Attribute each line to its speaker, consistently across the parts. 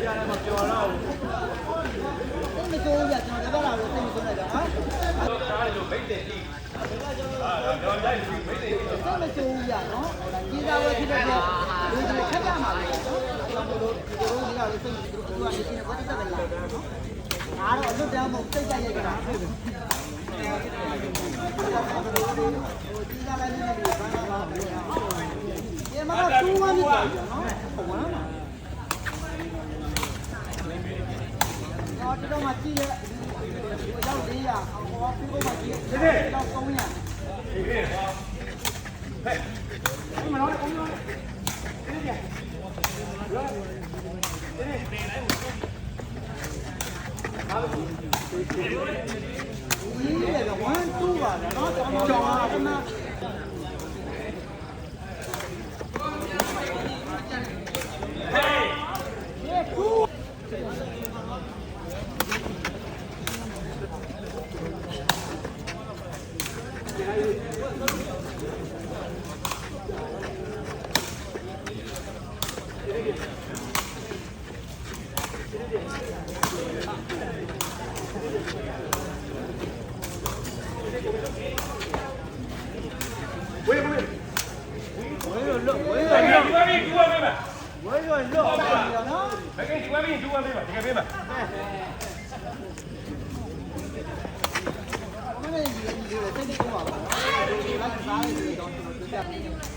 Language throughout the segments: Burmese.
Speaker 1: ရကျွန်တော်လည်းပါလာလို့သိမစိုးလိုက်တာနော်ဒါလည်းမိတ်တယ်ကြီးတော့ရိုက်ပြီးမိတ်တယ်ကြီးတော့မစိုးရနော်ကြီးသားဝဲဖြစ်တဲ့လူတွေခက်ကြမှာလေနော်ကျွန်တော်တို့ဒီလိုကြီးကလည်းသိသူတို့ကနေရှင်းဝတ်တက်တယ်လာနော်ဒါတော့အလွတ်တောင်းမို့စိတ်ကြရိုက်ကြတာဟုတ်တယ်ကြီးသားလည်းနေပြီးဘာသာပါဘူးဒီမှာတူဝမ်းနေတယ်နော်ဟုတ်ပါလားတော့မှကြည့်ရရောက်400အောင်ဟောပြီးတော့မှကြည့်ရတယ်တော့300ဒီကေဟဲ့ဒီမနော်ကောင်းရောဒီကြရောဒီလေ1 2ပါနော်ကြောင်းပါခဏ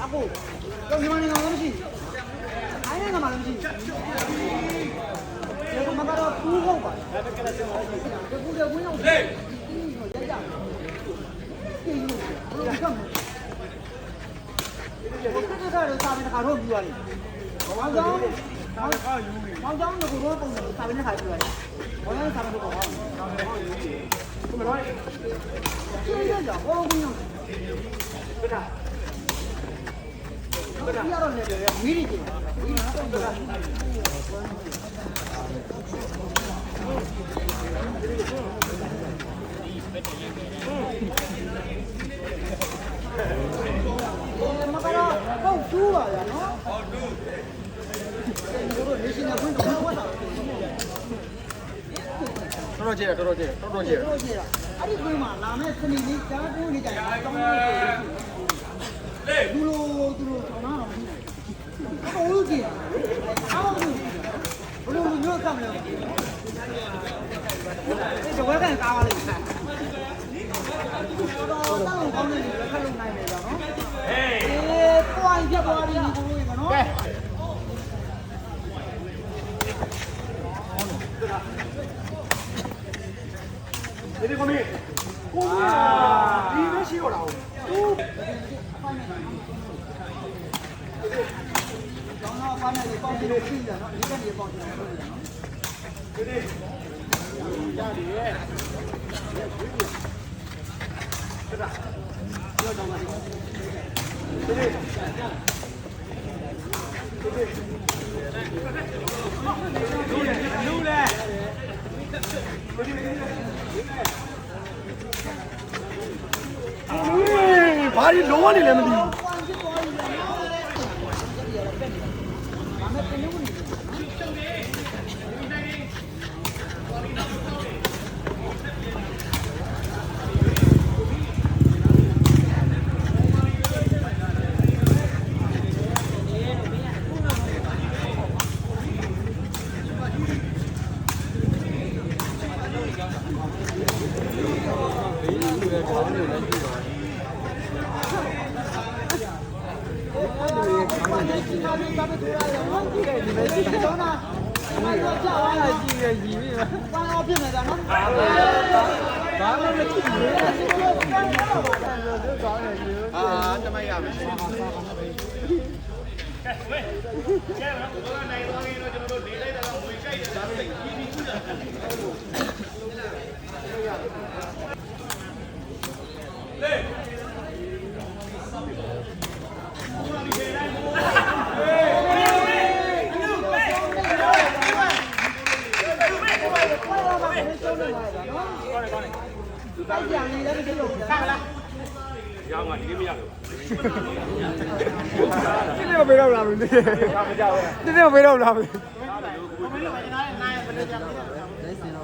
Speaker 1: အခုတော့ဒီမှာနေတော့မရှိဘူးအဲ့ဒါကမှလည်းမရှိဘူးဒီကမှာတော့ကူးဟုတ်ပါဒါတကယ်လည်းမရှိဘူးဒီကူးတဲ့ဝင်းအောင်ဟေးဟိုရက်ကြပြေးလို့ဘယ်လိုကမှဒီကကတော့စာမင်းတစ်ခါတော့ပြီးသွားပြီဘောင်းကြောင်းဘောင်းကြောင်းတို့ကတော့ပုံစံစာမင်းတစ်ခါပြီးသွားပြီဘောင်းကြောင်းစာမင်းတို့ကတော့ခုမလို့ကျေးရကြဘောင်းပြီးတော့ဘယ်ဒါဘယ်ရတော့နေတယ်မီးကြီးမီးတော့ဘယ်မကတော့ပေါ့တူးပါရနော်ပေါ့တူးတို့နေရှင်ကဘယ်တော့ဝတ်တာတော်ကြည့်အဲ့ဒီကွင်းမှာလာမဲ့စနေလေးကြားတိုးနေကြတယ်တောင်းလေသူလိုဆောင်းတာတော့မရှိဘူးဟုတ်ကြည့်အားလုံးဘလို့ညော့ကမ်းလဲဒီဝက်ကန်ကားပါလိမ့်မယ်တော့တောင်းကောင်းနေတယ်ခက်လုံနိုင်တယ်ကြောင့်နော်ပွိုင်းပြသွားပြီကိုလို့ရနော်ကဲဒီကောမီကိုဒီမရှိတော့လားကျောင်းတော့ပါနေတယ်ပေါင်းပြီးလို့ရှိတယ်နော်ဒီကနေပေါင်းပြီးလို့ရှိတယ်နော်ဒီရတယ်ဆက်တာပြောတော့မှာဒီလူလေဘာလို့လုံးဝနေလဲမသိဘူးရောင်းကဒီလေးမရလို့ဒီနေ့မပေးတော့လားမင်းဒီနေ့မပေးတော့လားမင်း မင်းတို့ကကျွန်တော်လည်းနိုင်ဘယ်လိုကြမလဲ